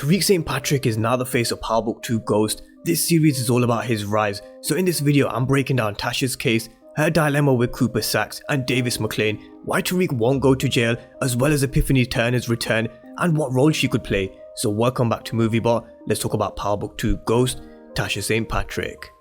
Tariq St Patrick is now the face of Power Book 2 Ghost. This series is all about his rise, so in this video I'm breaking down Tasha's case, her dilemma with Cooper Saxe and Davis Maclean, why Tariq won't go to jail, as well as Epiphany Turner's return and what role she could play. So welcome back to MovieBot. Let's talk about Power Book 2 Ghost, Tasha St Patrick.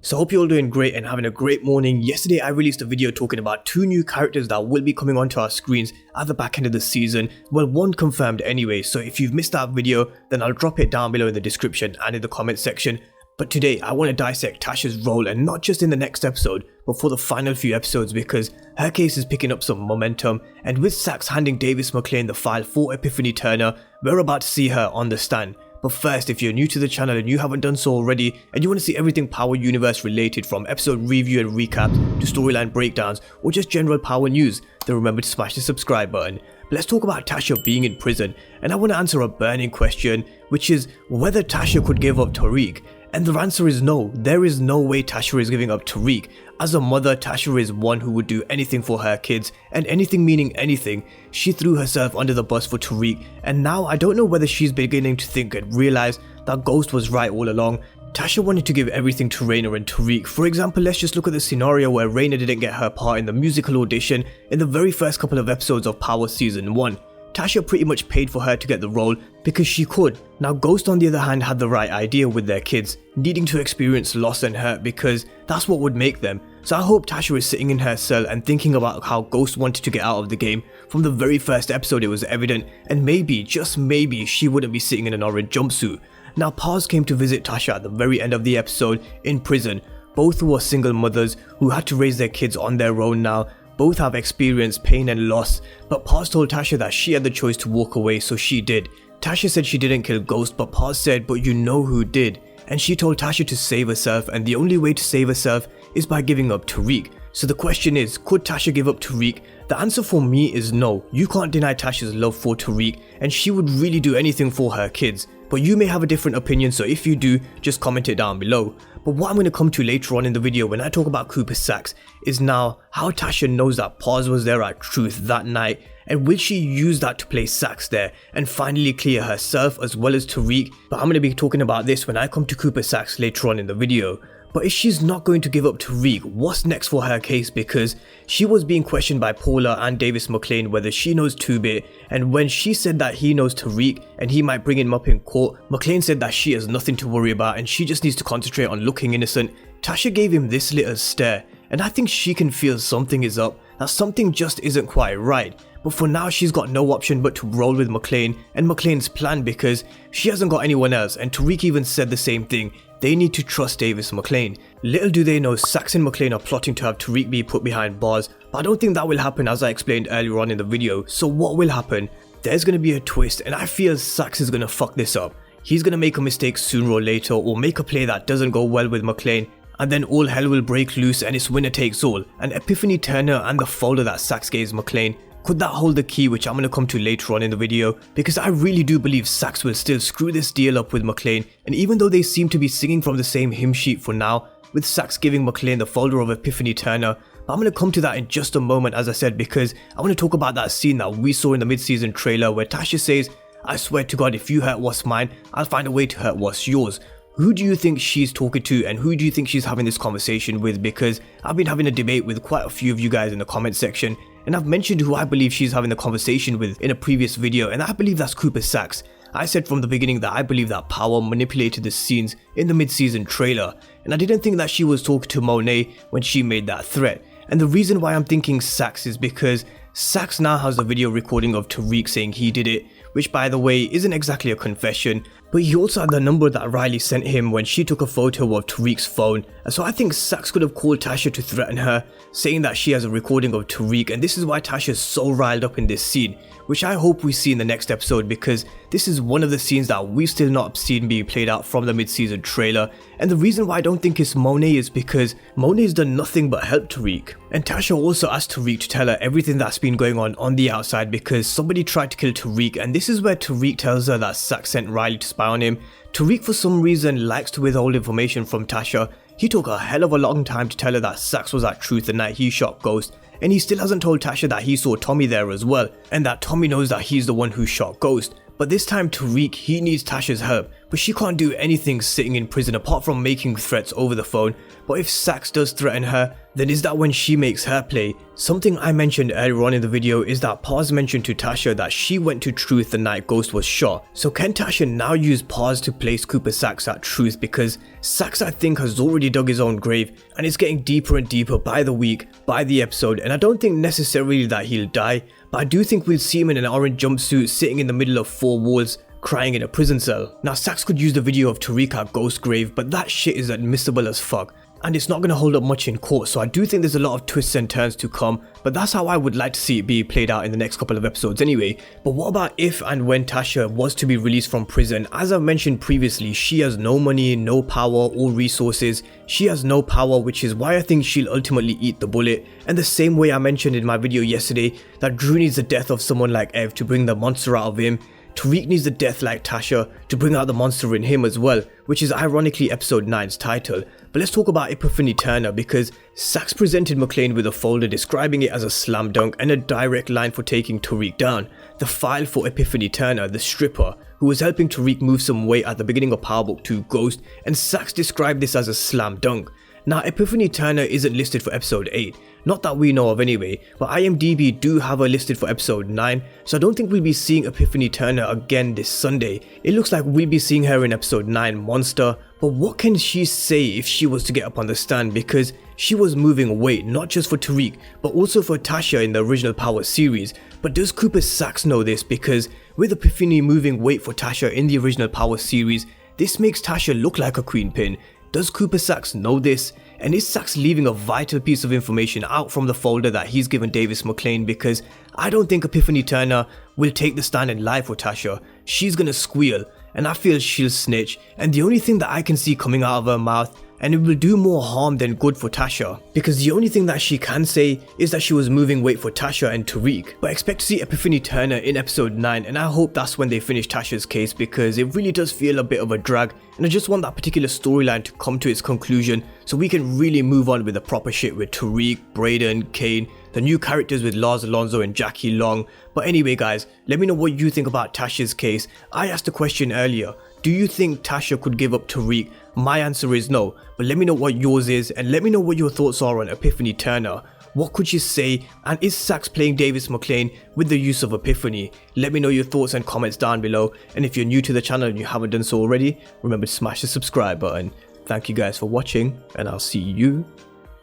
So I hope you're all doing great and having a great morning. Yesterday I released a video talking about two new characters that will be coming onto our screens at the back end of the season. Well, one confirmed anyway, so if you've missed that video, then I'll drop it down below in the description and in the comment section. But today I want to dissect Tasha's role, and not just in the next episode, but for the final few episodes, because her case is picking up some momentum, and with Saxe handing Davis Maclean the file for Epiphany Turner, we're about to see her on the stand. But first, if you're new to the channel and you haven't done so already, and you want to see everything Power Universe related, from episode review and recaps to storyline breakdowns or just general Power news, then remember to smash the subscribe button. But let's talk about Tasha being in prison, and I want to answer a burning question, which is whether Tasha could give up Tariq. And the answer is no. There is no way Tasha is giving up Tariq. As a mother, Tasha is one who would do anything for her kids, and anything meaning anything. She threw herself under the bus for Tariq, and now I don't know whether she's beginning to think and realize that Ghost was right all along. Tasha wanted to give everything to Raina and Tariq. For example, let's just look at the scenario where Raina didn't get her part in the musical audition in the very first couple of episodes of Power Season 1. Tasha pretty much paid for her to get the role because she could. Now Ghost on the other hand had the right idea with their kids, needing to experience loss and hurt because that's what would make them. So I hope Tasha is sitting in her cell and thinking about how Ghost wanted to get out of the game. From the very first episode it was evident, and maybe, just maybe, she wouldn't be sitting in an orange jumpsuit. Now Paz came to visit Tasha at the very end of the episode in prison. Both were single mothers who had to raise their kids on their own now. Both have experienced pain and loss, but Paz told Tasha that she had the choice to walk away, so she did. Tasha said she didn't kill Ghost, but Paz said, but you know who did. And she told Tasha to save herself, and the only way to save herself is by giving up Tariq. So the question is, could Tasha give up Tariq? The answer for me is no. You can't deny Tasha's love for Tariq, and she would really do anything for her kids. But you may have a different opinion, so if you do, just comment it down below. But what I'm going to come to later on in the video when I talk about Cooper Saxe is now how Tasha knows that Paz was there at Truth that night, and will she use that to place Saxe there and finally clear herself as well as Tariq. But I'm going to be talking about this when I come to Cooper Saxe later on in the video. But if she's not going to give up Tariq, what's next for her case? Because she was being questioned by Paula and Davis Maclean whether she knows 2-Bit, and when she said that he knows Tariq and he might bring him up in court, Maclean said that she has nothing to worry about and she just needs to concentrate on looking innocent. Tasha gave him this little stare, and I think she can feel something is up, that something just isn't quite right. But for now she's got no option but to roll with Maclean and Maclean's plan, because she hasn't got anyone else, and Tariq even said the same thing. They need to trust Davis Maclean. Little do they know, Saxe and Maclean are plotting to have Tariq be put behind bars, but I don't think that will happen, as I explained earlier on in the video. So what will happen? There's going to be a twist, and I feel Saxe is going to fuck this up. He's going to make a mistake sooner or later, or make a play that doesn't go well with Maclean, and then all hell will break loose and it's winner takes all. And Epiphany Turner and the folder that Saxe gave Maclean, could that hold the key, which I'm going to come to later on in the video, because I really do believe Saxe will still screw this deal up with Maclean. And even though they seem to be singing from the same hymn sheet for now, with Saxe giving Maclean the folder of Epiphany Turner, but I'm going to come to that in just a moment, as I said, because I want to talk about that scene that we saw in the mid-season trailer where Tasha says, I swear to God, if you hurt what's mine, I'll find a way to hurt what's yours. Who do you think she's talking to, and who do you think she's having this conversation with? Because I've been having a debate with quite a few of you guys in the comment section, and I've mentioned who I believe she's having the conversation with in a previous video, and I believe that's Cooper Saxe. I said from the beginning that I believe that Power manipulated the scenes in the mid-season trailer, and I didn't think that she was talking to Monet when she made that threat. And the reason why I'm thinking Saxe is because Saxe now has a video recording of Tariq saying he did it, which by the way isn't exactly a confession, but he also had the number that Riley sent him when she took a photo of Tariq's phone. And so I think Saxe could have called Tasha to threaten her, saying that she has a recording of Tariq, and this is why Tasha is so riled up in this scene, which I hope we see in the next episode, because this is one of the scenes that we've still not seen being played out from the mid-season trailer. And the reason why I don't think it's Monet is because Monet's done nothing but help Tariq. And Tasha also asked Tariq to tell her everything that's been going on the outside, because somebody tried to kill Tariq, and this is where Tariq tells her that Saxe sent Riley to spy on him. Tariq for some reason likes to withhold information from Tasha. He took a hell of a long time to tell her that Saxe was at Truth the night he shot Ghost, and he still hasn't told Tasha that he saw Tommy there as well, and that Tommy knows that he's the one who shot Ghost. But this time Tariq, he needs Tasha's help, but she can't do anything sitting in prison apart from making threats over the phone. But if Saxe does threaten her, then is that when she makes her play? Something I mentioned earlier on in the video is that Paz mentioned to Tasha that she went to Truth the night Ghost was shot. So can Tasha now use Paz to place Cooper Saxe at Truth, because Saxe I think has already dug his own grave and it's getting deeper and deeper by the week, by the episode, and I don't think necessarily that he'll die, but I do think we'll see him in an orange jumpsuit sitting in the middle of four walls crying in a prison cell. Now Saxe could use the video of Tariq at Ghost grave, but that shit is admissible as fuck, and it's not going to hold up much in court, so I do think there's a lot of twists and turns to come, but that's how I would like to see it be played out in the next couple of episodes anyway. But what about if and when Tasha was to be released from prison? As I've mentioned previously, she has no money, no power or resources. She has no power, which is why I think she'll ultimately eat the bullet. And the same way I mentioned in my video yesterday that Drew needs the death of someone like Ev to bring the monster out of him, Tariq needs a death like Tasha to bring out the monster in him as well, which is ironically episode 9's title. But let's talk about Epiphany Turner, because Saxe presented Maclean with a folder describing it as a slam dunk and a direct line for taking Tariq down. The file for Epiphany Turner, the stripper, who was helping Tariq move some weight at the beginning of Power Book 2 Ghost, and Saxe described this as a slam dunk. Now Epiphany Turner isn't listed for episode 8, not that we know of anyway, but IMDb do have her listed for episode 9, so I don't think we'll be seeing Epiphany Turner again this Sunday. It looks like we'll be seeing her in episode 9 Monster, but what can she say if she was to get up on the stand, because she was moving weight not just for Tariq but also for Tasha in the original Power series. But does Cooper Saxe know this? Because with Epiphany moving weight for Tasha in the original Power series, this makes Tasha look like a queen pin. Does Cooper Saxe know this? And is Saxe leaving a vital piece of information out from the folder that he's given Davis Maclean? Because I don't think Epiphany Turner will take the stand and lie for Tasha. She's gonna squeal, and I feel she'll snitch, and the only thing that I can see coming out of her mouth, and it will do more harm than good for Tasha, because the only thing that she can say is that she was moving weight for Tasha and Tariq. But expect to see Epiphany Turner in episode 9, and I hope that's when they finish Tasha's case, because it really does feel a bit of a drag, and I just want that particular storyline to come to its conclusion so we can really move on with the proper shit with Tariq, Braden, Kane, the new characters with Lars Alonso and Jackie Long. But anyway guys, let me know what you think about Tasha's case. I asked a question earlier, do you think Tasha could give up Tariq? My answer is no, but let me know what yours is, and let me know what your thoughts are on Epiphany Turner. What could you say, and is Saxe playing Davis Maclean with the use of Epiphany? Let me know your thoughts and comments down below, and if you're new to the channel and you haven't done so already, remember to smash the subscribe button. Thank you guys for watching, and I'll see you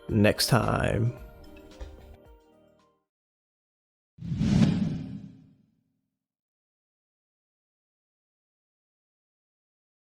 next time.